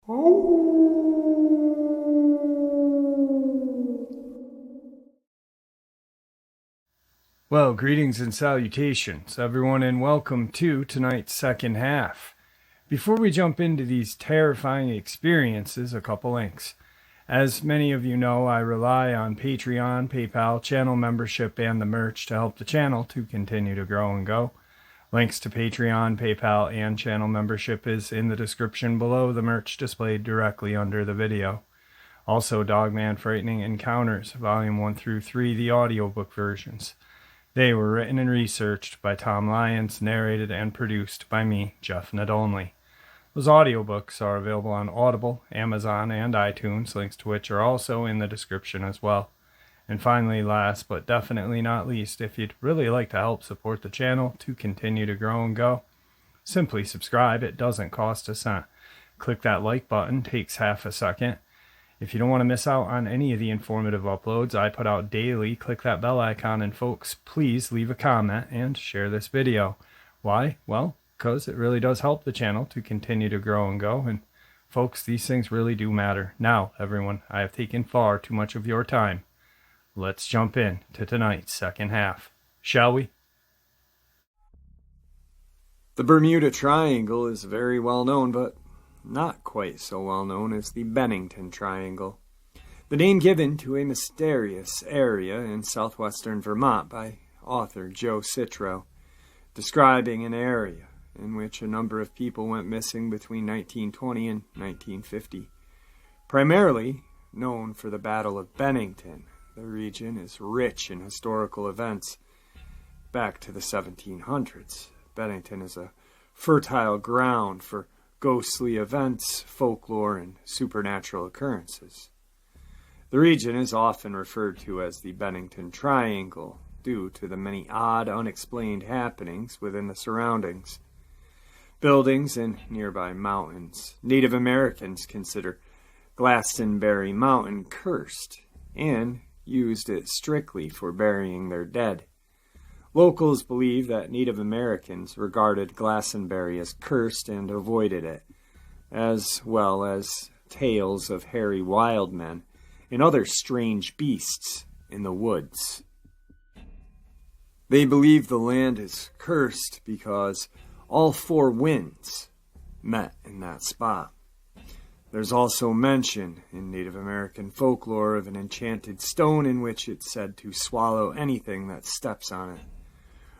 Well, greetings and salutations, everyone, and welcome to tonight's second half. Before we jump into these terrifying experiences, a couple links. As many of you know, I rely on Patreon, PayPal, channel membership, and the merch to help the channel to continue to grow and go. Links to Patreon, PayPal, and channel membership is in the description below, the merch displayed directly under the video. Also, Dogman Frightening Encounters, Volume 1 through 3, the audiobook versions. They were written and researched by Tom Lyons, narrated and produced by me, Jeff Nadolny. Those audiobooks are available on Audible, Amazon, and iTunes, links to which are also in the description as well. And finally, last but definitely not least, if you'd really like to help support the channel to continue to grow and go, simply subscribe. It doesn't cost a cent. Click that like button, takes half a second. If you don't want to miss out on any of the informative uploads I put out daily, click that bell icon, and folks, please leave a comment and share this video. Why? Well, because it really does help the channel to continue to grow and go, and folks, these things really do matter. Now, everyone, I have taken far too much of your time. Let's jump in to tonight's second half, shall we? The Bermuda Triangle is very well known, but not quite so well known as the Bennington Triangle, the name given to a mysterious area in southwestern Vermont by author Joe Citro, describing an area in which a number of people went missing between 1920 and 1950. Primarily known for the Battle of Bennington, the region is rich in historical events back to the 1700s. Bennington is a fertile ground for ghostly events, folklore, and supernatural occurrences. The region is often referred to as the Bennington Triangle due to the many odd, unexplained happenings within the surroundings. Buildings and nearby mountains. Native Americans consider Glastonbury Mountain cursed and used it strictly for burying their dead. Locals believe that Native Americans regarded Glastonbury as cursed and avoided it, as well as tales of hairy wild men and other strange beasts in the woods. They believe the land is cursed because all four winds met in that spot. There's also mention in Native American folklore of an enchanted stone in which it's said to swallow anything that steps on it.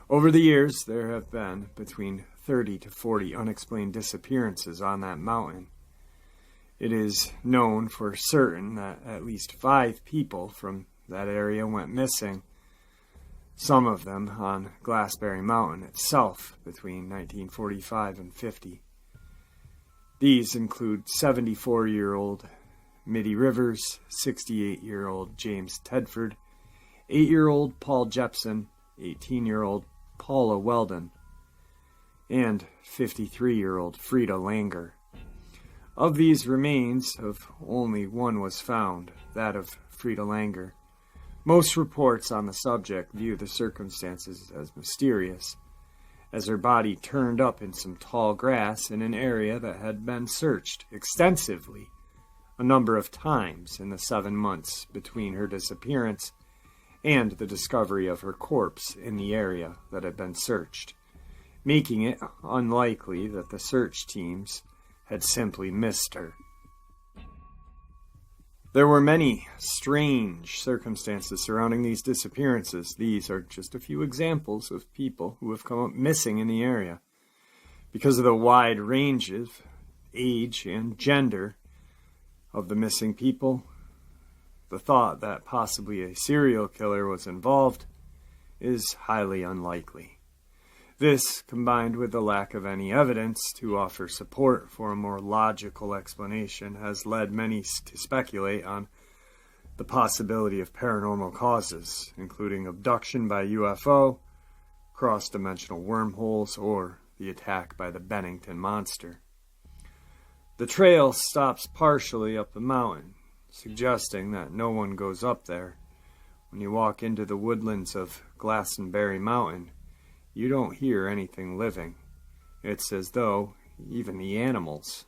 Over the years, there have been between 30 to 40 unexplained disappearances on that mountain. It is known for certain that at least 5 people from that area went missing, some of them on Glassberry Mountain itself between 1945 and 50. These include 74-year-old Mitty Rivers, 68-year-old James Tedford, 8-year-old Paul Jepson, 18-year-old Paula Weldon, and 53-year-old Frida Langer. Of these remains, of only one was found, that of Frida Langer. Most reports on the subject view the circumstances as mysterious, as her body turned up in some tall grass in an area that had been searched extensively a number of times in the 7 months between her disappearance and the discovery of her corpse in the area that had been searched, making it unlikely that the search teams had simply missed her. There were many strange circumstances surrounding these disappearances. These are just a few examples of people who have come up missing in the area. Because of the wide range of age and gender of the missing people, the thought that possibly a serial killer was involved is highly unlikely. This, combined with the lack of any evidence to offer support for a more logical explanation, has led many to speculate on the possibility of paranormal causes, including abduction by UFO, cross-dimensional wormholes, or the attack by the Bennington monster. The trail stops partially up the mountain, suggesting that no one goes up there. When you walk into the woodlands of Glastonbury Mountain, you don't hear anything living. It's as though even the animals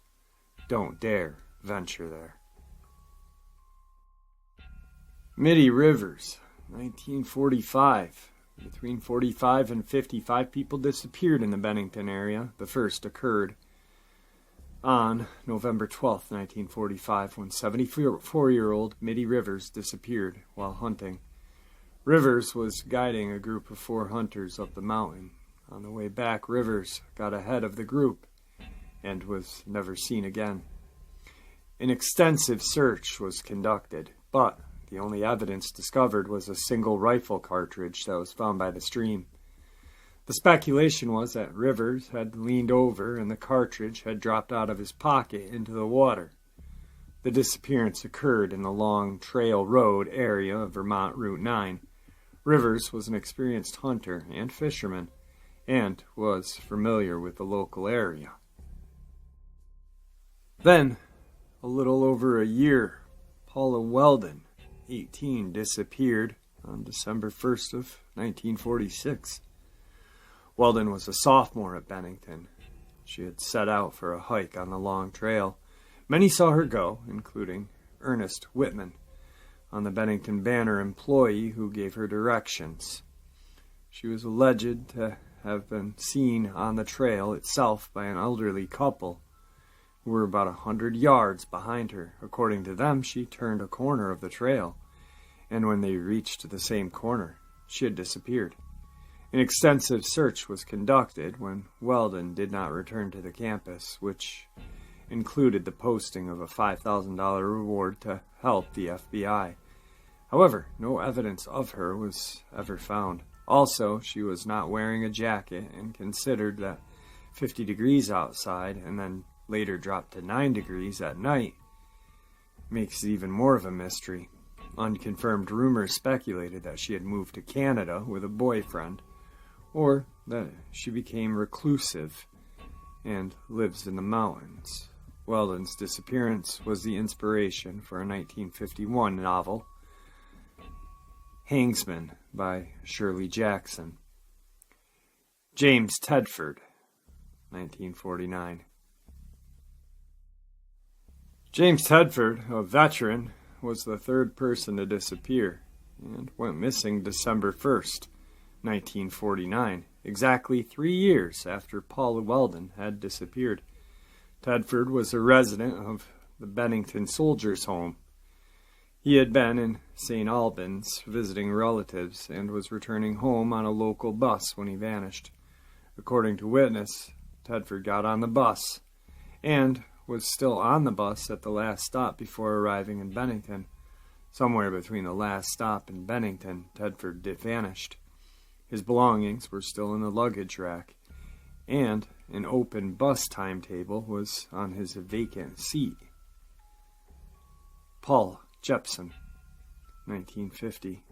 don't dare venture there. Mitty Rivers, 1945. Between 45 and 55 people disappeared in the Bennington area. The first occurred on November 12, 1945, when 74-year-old Mitty Rivers disappeared while hunting. Rivers was guiding a group of 4 hunters up the mountain. On the way back, Rivers got ahead of the group and was never seen again. An extensive search was conducted, but the only evidence discovered was a single rifle cartridge that was found by the stream. The speculation was that Rivers had leaned over and the cartridge had dropped out of his pocket into the water. The disappearance occurred in the Long Trail Road area of Vermont Route 9. Rivers was an experienced hunter and fisherman and was familiar with the local area. Then, a little over a year, Paula Weldon, 18, disappeared on December 1st of 1946. Weldon was a sophomore at Bennington. She had set out for a hike on the Long Trail. Many saw her go, including Ernest Whitman, on the Bennington Banner employee who gave her directions. She was alleged to have been seen on the trail itself by an elderly couple who were about 100 yards behind her. According to them, she turned a corner of the trail, and when they reached the same corner, she had disappeared. An extensive search was conducted when Weldon did not return to the campus, which included the posting of a $5,000 reward to help the FBI. However, no evidence of her was ever found. Also, she was not wearing a jacket and considered that 50 degrees outside and then later dropped to 9 degrees at night makes it even more of a mystery. Unconfirmed rumors speculated that she had moved to Canada with a boyfriend, or that she became reclusive and lives in the mountains. Weldon's disappearance was the inspiration for a 1951 novel, Hangsman, by Shirley Jackson. James Tedford, 1949. James Tedford, a veteran, was the third person to disappear and went missing December 1st, 1949, exactly 3 years after Paula Weldon had disappeared. Tedford was a resident of the Bennington Soldiers' Home. He had been in St. Albans visiting relatives and was returning home on a local bus when he vanished. According to witness, Tedford got on the bus and was still on the bus at the last stop before arriving in Bennington. Somewhere between the last stop and Bennington, Tedford vanished. His belongings were still in the luggage rack, and an open bus timetable was on his vacant seat. Paul Jepson, 1950.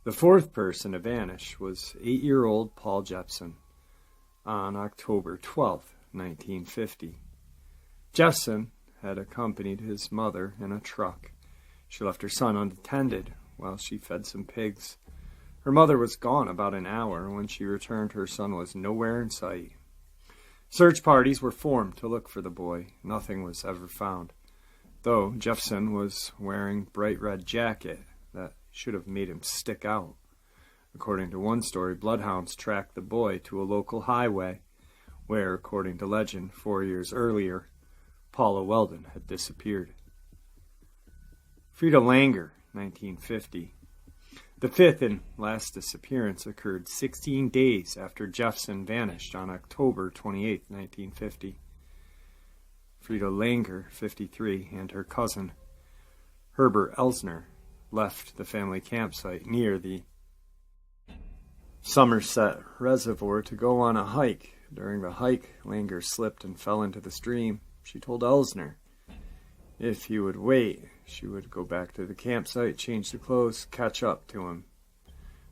The fourth person to vanish was 8-year-old Paul Jepson on October 12, 1950. Jepson had accompanied his mother in a truck. She left her son unattended while she fed some pigs. Her mother was gone about an hour. When she returned, her son was nowhere in sight. Search parties were formed to look for the boy. Nothing was ever found, though Jepson was wearing bright red jacket that should have made him stick out. According to one story, bloodhounds tracked the boy to a local highway where, according to legend, 4 years earlier, Paula Weldon had disappeared. Frida Langer, 1950. The fifth and last disappearance occurred 16 days after Jepson vanished on October 28, 1950. Frida Langer, 53, and her cousin, Herbert Elsner, left the family campsite near the Somerset Reservoir to go on a hike. During the hike, Langer slipped and fell into the stream. She told Elsner if he would wait, she would go back to the campsite, change the clothes, catch up to him.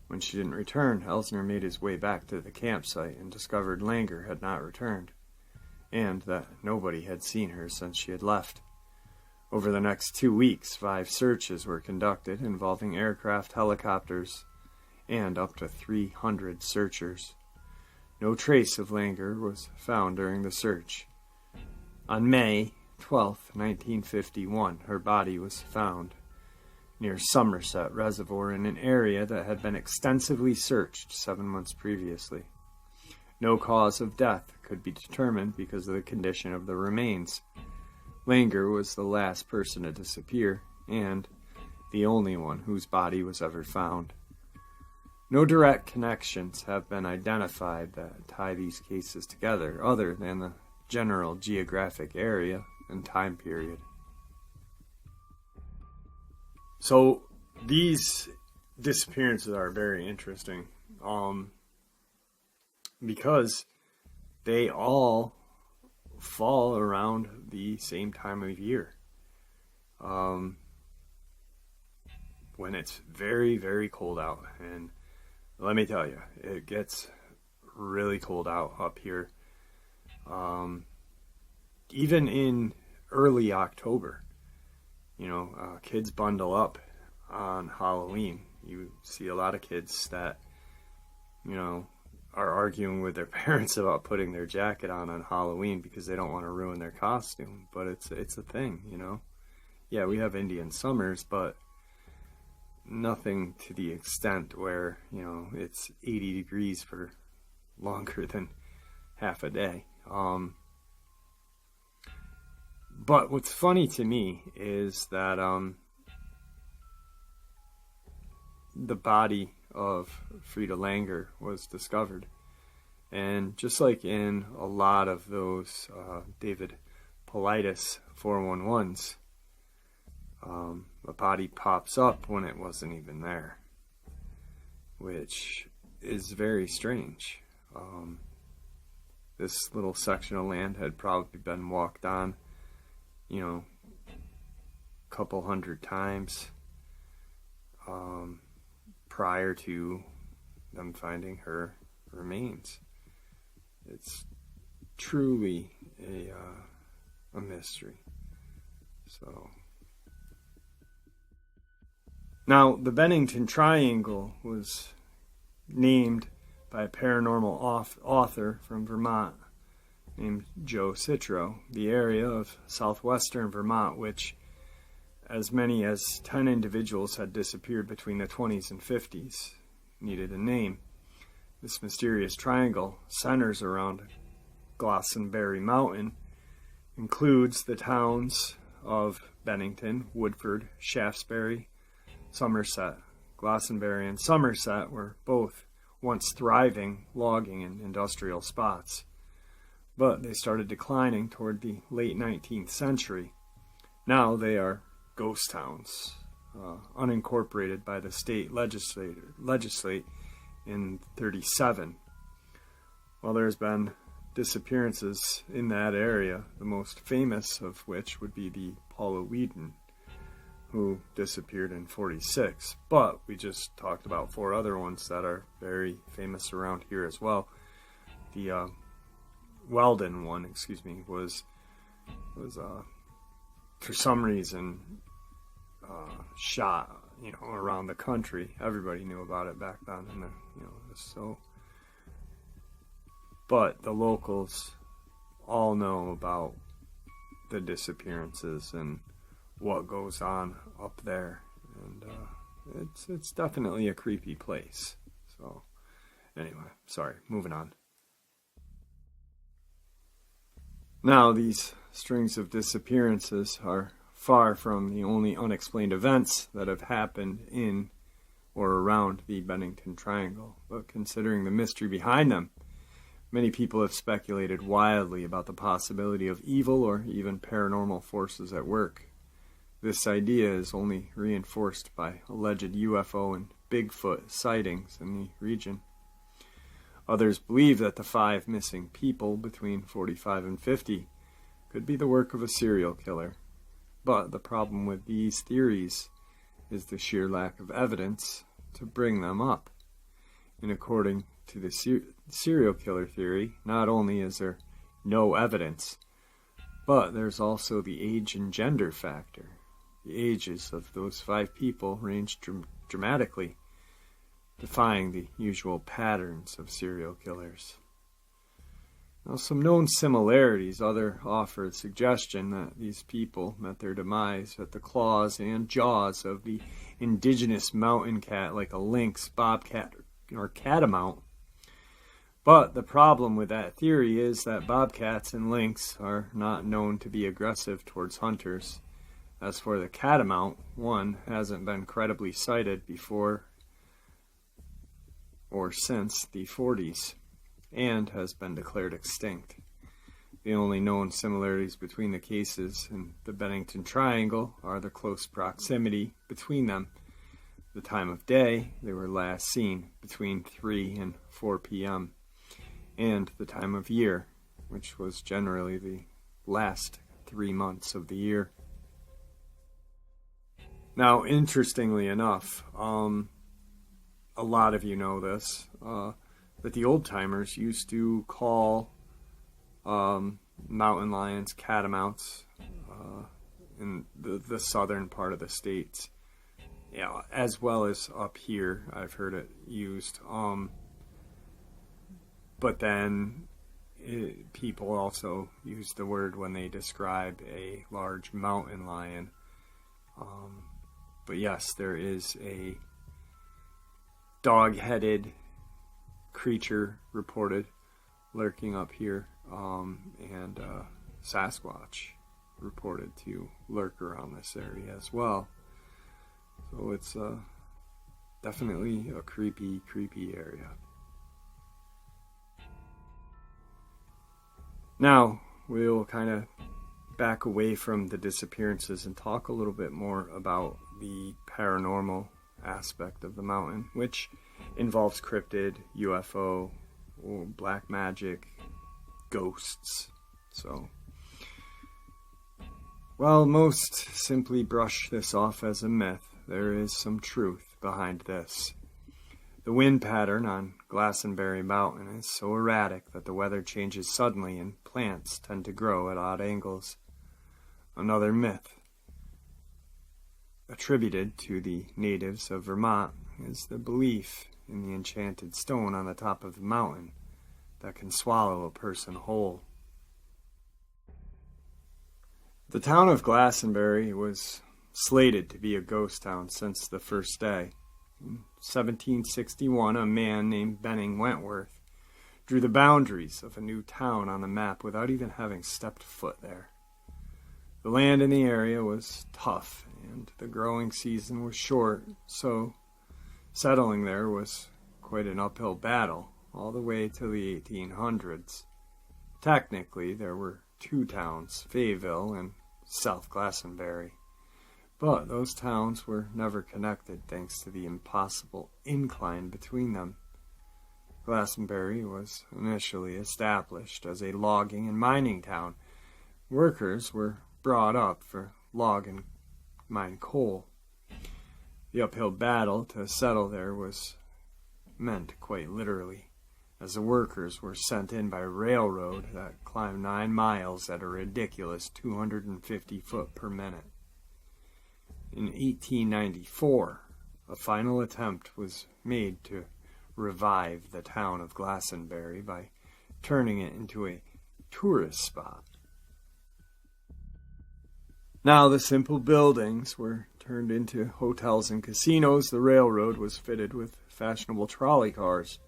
When she didn't return, Elsner made his way back to the campsite and discovered Langer had not returned, and that nobody had seen her since she had left. Over the next 2 weeks, 5 searches were conducted involving aircraft, helicopters, and up to 300 searchers. No trace of Langer was found during the search. On May 12th, 1951, her body was found near Somerset Reservoir in an area that had been extensively searched 7 months previously. No cause of death could be determined because of the condition of the remains. Langer was the last person to disappear, and the only one whose body was ever found. No direct connections have been identified that tie these cases together, other than the general geographic area and time period. So these disappearances are very interesting, because they all fall around the same time of year, when it's very, very cold out. And let me tell you, it gets really cold out up here, even in early October. Kids bundle up on Halloween. You see a lot of kids that, are arguing with their parents about putting their jacket on Halloween because they don't want to ruin their costume. But it's a thing, Yeah, we have Indian summers, but nothing to the extent where, it's 80 degrees for longer than half a day. But what's funny to me is that the body of Frida Langer was discovered. And just like in a lot of those David Paulides 411s, a body pops up when it wasn't even there, which is very strange. This little section of land had probably been walked on, a couple hundred times prior to them finding her remains. It's truly a mystery. So now, the Bennington Triangle was named by a paranormal author from Vermont named Joe Citro. The area of southwestern Vermont, which as many as 10 individuals had disappeared between the 20s and 50s, needed a name. This mysterious triangle centers around Glastonbury Mountain, includes the towns of Bennington, Woodford, Shaftesbury, Somerset. Glastonbury and Somerset were both once thriving logging and industrial spots, but they started declining toward the late 19th century. Now they are ghost towns, unincorporated by the state legislate in 1937. Well, there's been disappearances in that area, the most famous of which would be the Paula Whedon, who disappeared in 1946. But we just talked about 4 other ones that are very famous around here as well. The Weldon one, was for some reason shot, around the country. Everybody knew about it back then, and so. But the locals all know about the disappearances and what goes on up there, and it's definitely a creepy place. So anyway, sorry, moving on. Now, these strings of disappearances are far from the only unexplained events that have happened in or around the Bennington Triangle, but considering the mystery behind them, many people have speculated wildly about the possibility of evil or even paranormal forces at work. This idea is only reinforced by alleged UFO and Bigfoot sightings in the region. Others believe that the 5 missing people between 45 and 50 could be the work of a serial killer. But the problem with these theories is the sheer lack of evidence to bring them up. And according to the serial killer theory, not only is there no evidence, but there's also the age and gender factor. The ages of those 5 people range dramatically, defying the usual patterns of serial killers. Now, some known similarities offer the suggestion that these people met their demise at the claws and jaws of the indigenous mountain cat, like a lynx, bobcat, or catamount. But the problem with that theory is that bobcats and lynx are not known to be aggressive towards hunters. As for the catamount, one hasn't been credibly sighted before or since the 40s, and has been declared extinct. The only known similarities between the cases in the Bennington Triangle are the close proximity between them. The time of day they were last seen, between 3 and 4 p.m., and the time of year, which was generally the last 3 months of the year. Now, interestingly enough, a lot of you know this, that the old-timers used to call mountain lions catamounts in the southern part of the states, as well as up here. I've heard it used. But then people also use the word when they describe a large mountain lion. But yes, there is a dog-headed creature reported lurking up here, and Sasquatch reported to lurk around this area as well. So it's definitely a creepy area. Now we'll kind of back away from the disappearances and talk a little bit more about the paranormal aspect of the mountain, which involves cryptid, UFO, black magic, ghosts. So, while most simply brush this off as a myth, there is some truth behind this. The wind pattern on Glastonbury Mountain is so erratic that the weather changes suddenly and plants tend to grow at odd angles. Another myth attributed to the natives of Vermont is the belief in the enchanted stone on the top of the mountain that can swallow a person whole. The town of Glastonbury was slated to be a ghost town since the first day. In 1761, a man named Benning Wentworth drew the boundaries of a new town on the map without even having stepped foot there. The land in the area was tough, and the growing season was short, so settling there was quite an uphill battle, all the way to the 1800s. Technically, there were two towns, Fayetteville and South Glastonbury, but those towns were never connected thanks to the impossible incline between them. Glastonbury was initially established as a logging and mining town. Workers were brought up for log and mine coal. The uphill battle to settle there was meant quite literally, as the workers were sent in by railroad that climbed 9 miles at a ridiculous 250 foot per minute. In 1894, a final attempt was made to revive the town of Glastonbury by turning it into a tourist spot. Now the simple buildings were turned into hotels and casinos. The railroad was fitted with fashionable trolley cars.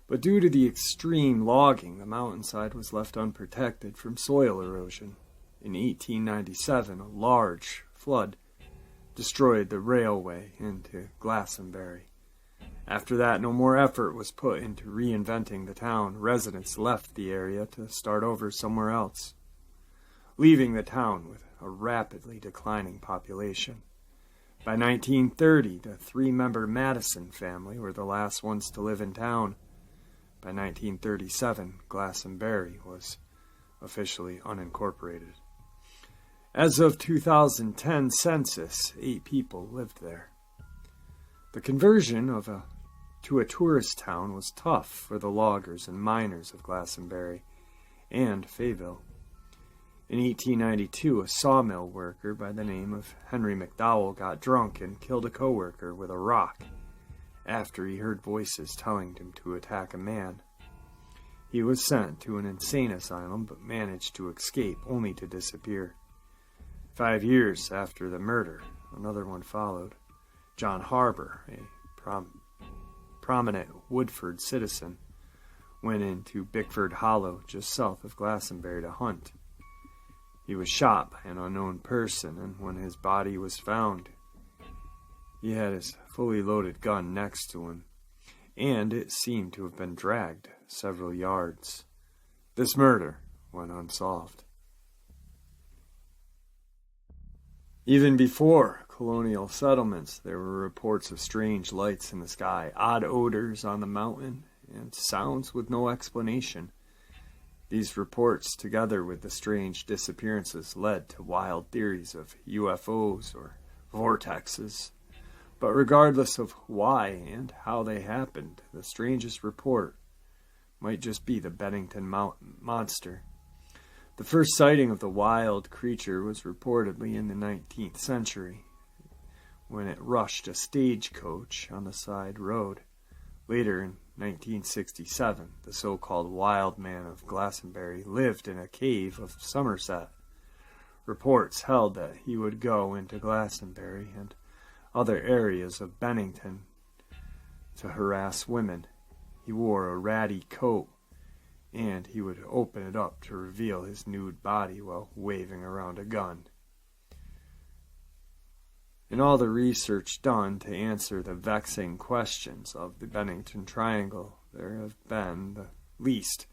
But due to the extreme logging, the mountainside was left unprotected from soil erosion. In 1897, a large flood destroyed the railway into Glastonbury. After that, no more effort was put into reinventing the town. Residents left the area to start over somewhere else, leaving the town with a rapidly declining population. By 1930, the 3-member Madison family were the last ones to live in town. By 1937, Glastonbury was officially unincorporated. As of 2010 census, 8 people lived there. The conversion to a tourist town was tough for the loggers and miners of Glastonbury and Fayetteville. In 1892, a sawmill worker by the name of Henry McDowell got drunk and killed a co-worker with a rock after he heard voices telling him to attack a man. He was sent to an insane asylum but managed to escape only to disappear. 5 years after the murder, another one followed. John Harbour, a prominent Woodford citizen, went into Bickford Hollow just south of Glastonbury to hunt. He was shot by an unknown person, and when his body was found, he had his fully loaded gun next to him, and it seemed to have been dragged several yards. This murder went unsolved. Even before colonial settlements, there were reports of strange lights in the sky, odd odors on the mountain, and sounds with no explanation. These reports, together with the strange disappearances, led to wild theories of UFOs or vortexes. But regardless of why and how they happened, the strangest report might just be the Bennington monster. The first sighting of the wild creature was reportedly in the 19th century, when it rushed a stagecoach on the side road. Later, in 1967, the so-called Wild Man of Glastonbury lived in a cave of Somerset. Reports held that he would go into Glastonbury and other areas of Bennington to harass women. He wore a ratty coat, and he would open it up to reveal his nude body while waving around a gun. In all the research done to answer the vexing questions of the Bennington Triangle, there have been the least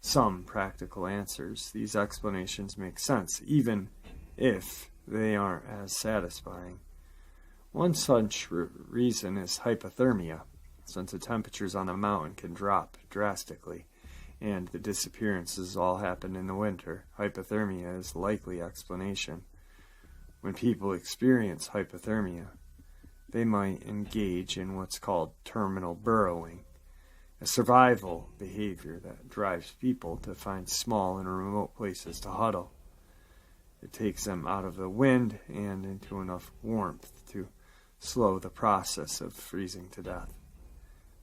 some practical answers. These explanations make sense, even if they aren't as satisfying. One such reason is hypothermia, since the temperatures on the mountain can drop drastically, and the disappearances all happen in the winter. Hypothermia is a likely explanation. When people experience hypothermia, they might engage in what's called terminal burrowing, a survival behavior that drives people to find small and remote places to huddle. It takes them out of the wind and into enough warmth to slow the process of freezing to death.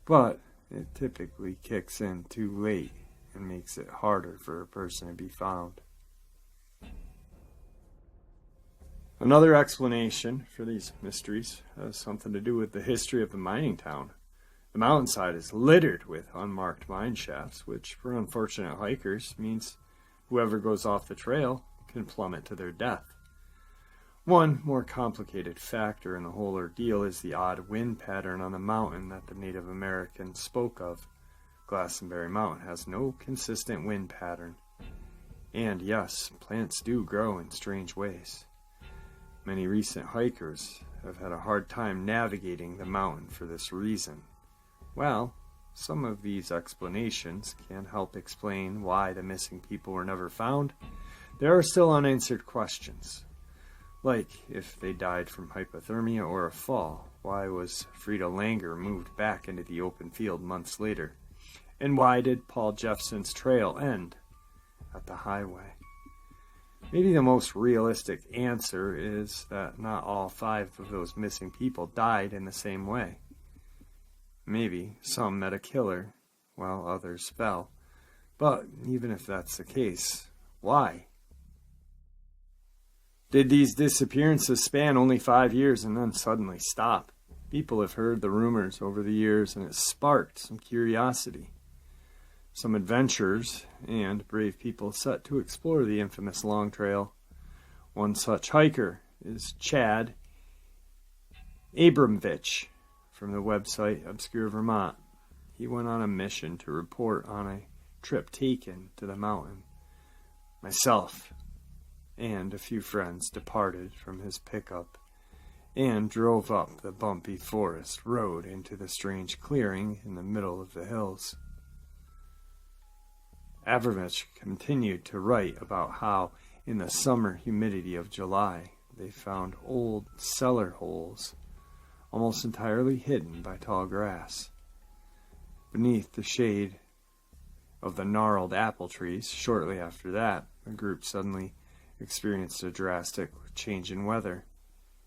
But it typically kicks in too late and makes it harder for a person to be found. Another explanation for these mysteries has something to do with the history of the mining town. The mountainside is littered with unmarked mine shafts, which for unfortunate hikers means whoever goes off the trail can plummet to their death. One more complicated factor in the whole ordeal is the odd wind pattern on the mountain that the Native Americans spoke of. Glastonbury Mountain has no consistent wind pattern. And yes, plants do grow in strange ways. Many recent hikers have had a hard time navigating the mountain for this reason. Well, some of these explanations can help explain why the missing people were never found. There are still unanswered questions, like if they died from hypothermia or a fall. Why was Frida Langer moved back into the open field months later? And why did Paul Jeffson's trail end at the highway? Maybe the most realistic answer is that not all 5 of those missing people died in the same way. Maybe some met a killer while others fell. But even if that's the case, why? Did these disappearances span only 5 years and then suddenly stop? People have heard the rumors over the years, and it sparked some curiosity. Some adventurers and brave people set to explore the infamous Long Trail. One such hiker is Chad Abramvich from the website Obscure Vermont. He went on a mission to report on a trip taken to the mountain. Myself and a few friends departed from his pickup and drove up the bumpy forest road into the strange clearing in the middle of the hills. Abramvich continued to write about how, in the summer humidity of July, they found old cellar holes, almost entirely hidden by tall grass. Beneath the shade of the gnarled apple trees, shortly after that, the group suddenly experienced a drastic change in weather.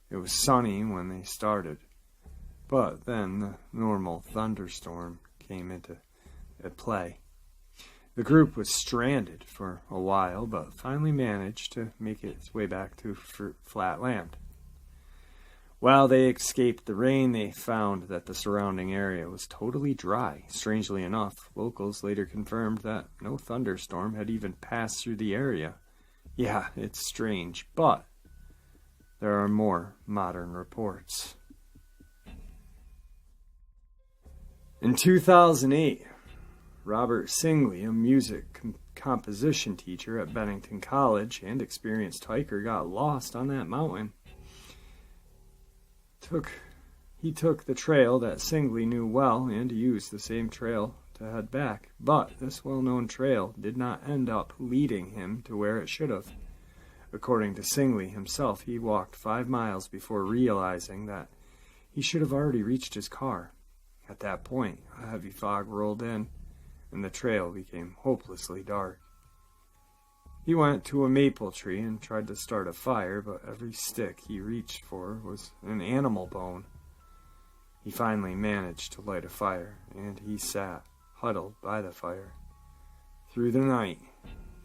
It was sunny when they started, but then the normal thunderstorm came into play. The group was stranded for a while, but finally managed to make its way back to flat land. While they escaped the rain, they found that the surrounding area was totally dry. Strangely enough, locals later confirmed that no thunderstorm had even passed through the area. Yeah, it's strange, but there are more modern reports. In 2008, Robert Singley, a music composition teacher at Bennington College and experienced hiker, got lost on that mountain. He took the trail that Singley knew well and used the same trail to head back, but this well-known trail did not end up leading him to where it should have. According to Singley himself, he walked 5 miles before realizing that he should have already reached his car. At that point, a heavy fog rolled in, and the trail became hopelessly dark. He went to a maple tree and tried to start a fire, but every stick he reached for was an animal bone. He finally managed to light a fire, and he sat, huddled by the fire. Through the night,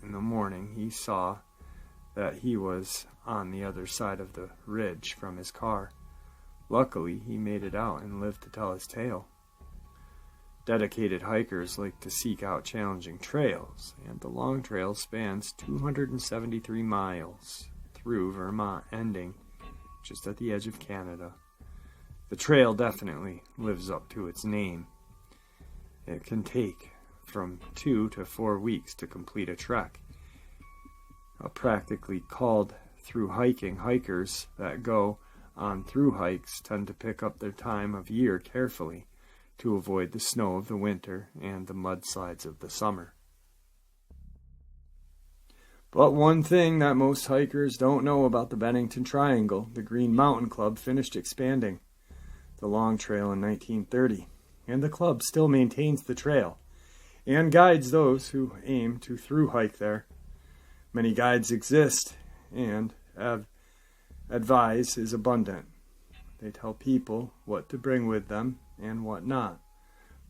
in the morning, he saw that he was on the other side of the ridge from his car. Luckily, he made it out and lived to tell his tale. Dedicated hikers like to seek out challenging trails, and the long trail spans 273 miles through Vermont, ending just at the edge of Canada. The trail definitely lives up to its name. It can take from 2 to 4 weeks to complete a trek. Practically called through hiking, hikers that go on through hikes tend to pick up their time of year carefully to avoid the snow of the winter and the mudslides of the summer. But one thing that most hikers don't know about the Bennington Triangle, the Green Mountain Club finished expanding the long trail in 1930, and the club still maintains the trail and guides those who aim to through hike there. Many guides exist, and advice is abundant. They tell people what to bring with them and what not,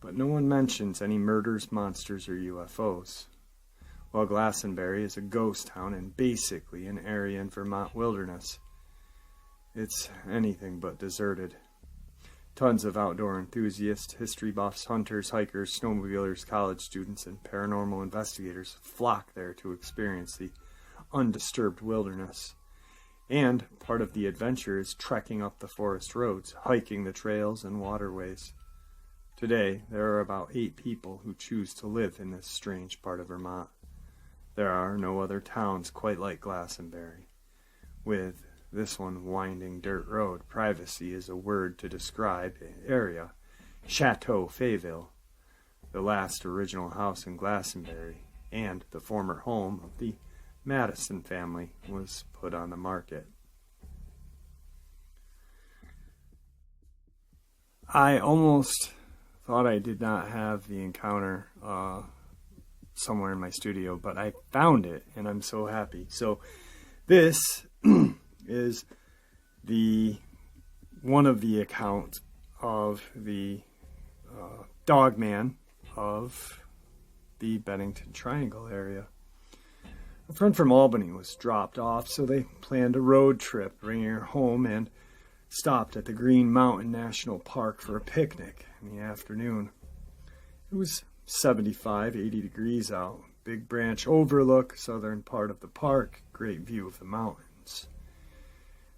but no one mentions any murders, monsters, or UFOs. While Glastonbury is a ghost town and basically an area in Vermont wilderness, it's anything but deserted. Tons of outdoor enthusiasts, history buffs, hunters, hikers, snowmobilers, college students, and paranormal investigators flock there to experience the undisturbed wilderness. And part of the adventure is trekking up the forest roads, hiking the trails and waterways. Today, there are about 8 people who choose to live in this strange part of Vermont. There are no other towns quite like Glastonbury. With this one winding dirt road, privacy is a word to describe the area. Chateau Fayville, the last original house in Glastonbury, and the former home of the Madison family, was put on the market. I almost thought I did not have the encounter somewhere in my studio, but I found it, and I'm so happy. So this is one of the accounts of the Dogman of the Bennington Triangle area. A friend from Albany was dropped off, so they planned a road trip, bringing her home, and stopped at the Green Mountain National Park for a picnic in the afternoon. It was 75, 80 degrees out. Big branch overlook, southern part of the park, great view of the mountains.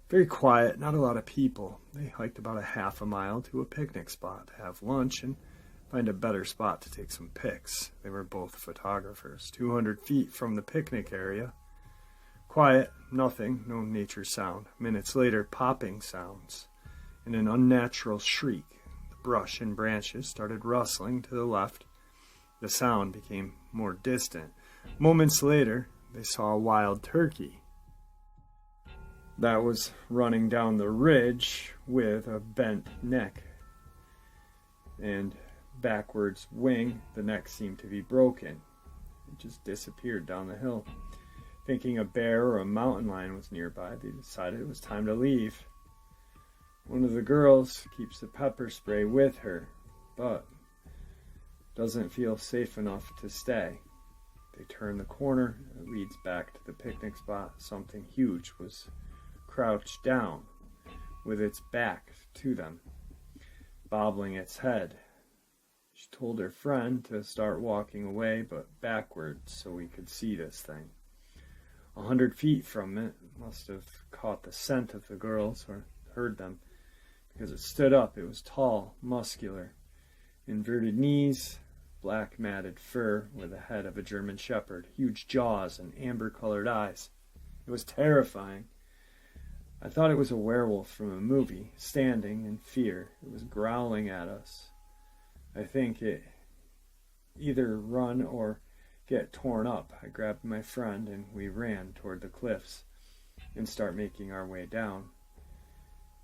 Very quiet, not a lot of people. They hiked about a half a mile to a picnic spot to have lunch and find a better spot to take some pics. They were both photographers. 200 feet from the picnic area. Quiet, nothing, no nature sound. Minutes later, popping sounds and an unnatural shriek. The brush and branches started rustling to the left. The sound became more distant. Moments later, they saw a wild turkey that was running down the ridge with a bent neck and backwards wing. The neck seemed to be broken. It just disappeared down the hill. Thinking a bear or a mountain lion was nearby, they decided it was time to leave. One of the girls keeps the pepper spray with her, but doesn't feel safe enough to stay. They turned the corner, it leads back to the picnic spot. Something huge was crouched down with its back to them, bobbling its head. She told her friend to start walking away, but backwards, so we could see this thing. 100 feet from it, must have caught the scent of the girls or heard them, because it stood up. It was tall, muscular, inverted knees, black matted fur with the head of a German shepherd, huge jaws and amber-colored eyes. It was terrifying. I thought it was a werewolf from a movie, standing in fear. It was growling at us. I think it either run or get torn up. I grabbed my friend and we ran toward the cliffs and start making our way down.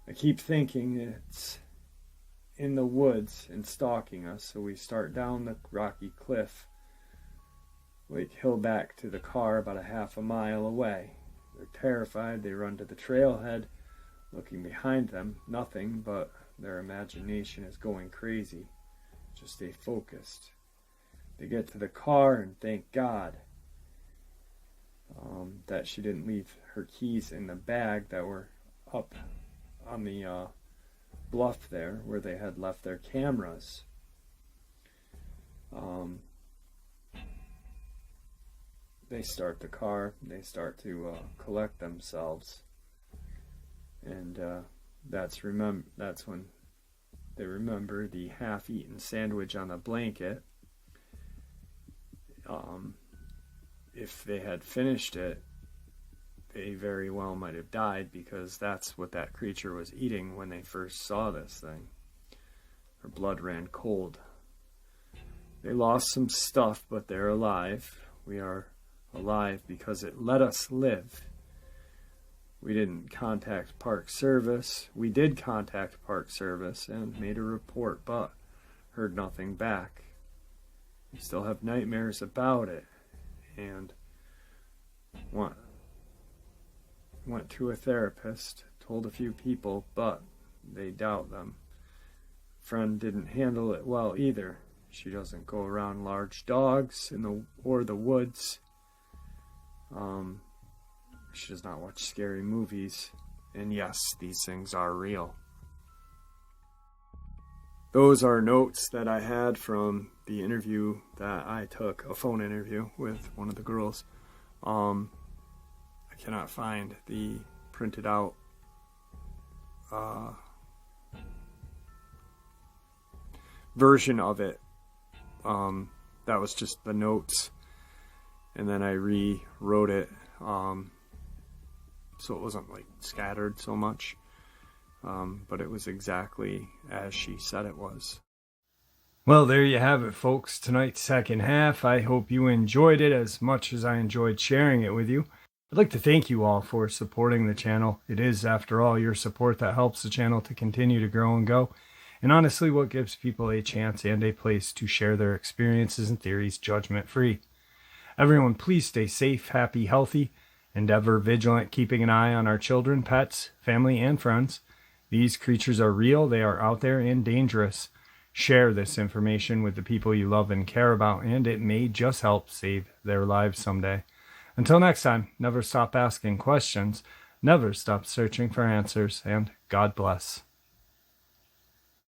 I keep thinking it's in the woods and stalking us, so we start down the rocky cliff, like hill back to the car about a half a mile away. They're terrified. They run to the trailhead, looking behind them. Nothing, but their imagination is going crazy. Just stay focused. They get to the car and thank God that she didn't leave her keys in the bag that were up on the bluff there where they had left their cameras. They start the car. They start to collect themselves, and that's when they remember the half-eaten sandwich on the blanket. If they had finished it, they very well might have died, because that's what that creature was eating when they first saw this thing. Her blood ran cold. They lost some stuff, but they're alive. We are alive because it let us live. We didn't contact Park Service. We did contact Park Service and made a report, but heard nothing back. We still have nightmares about it, and went to a therapist, told a few people, but they doubt them. Friend didn't handle it well either. She doesn't go around large dogs or the woods. She does not watch scary movies. And yes, these things are real. Those are notes that I had from the interview that I took, a phone interview with one of the girls. I cannot find the printed out version of it. That was just the notes, and then I rewrote it so it wasn't like scattered so much, but it was exactly as she said it was. Well, there you have it, folks. Tonight's second half. I hope you enjoyed it as much as I enjoyed sharing it with you. I'd like to thank you all for supporting the channel. It is, after all, your support that helps the channel to continue to grow and go, and honestly what gives people a chance and a place to share their experiences and theories judgment-free. Everyone, please stay safe, happy, healthy, and ever vigilant, keeping an eye on our children, pets, family, and friends. These creatures are real, they are out there, and dangerous. Share this information with the people you love and care about, and it may just help save their lives someday. Until next time, never stop asking questions, never stop searching for answers, and God bless.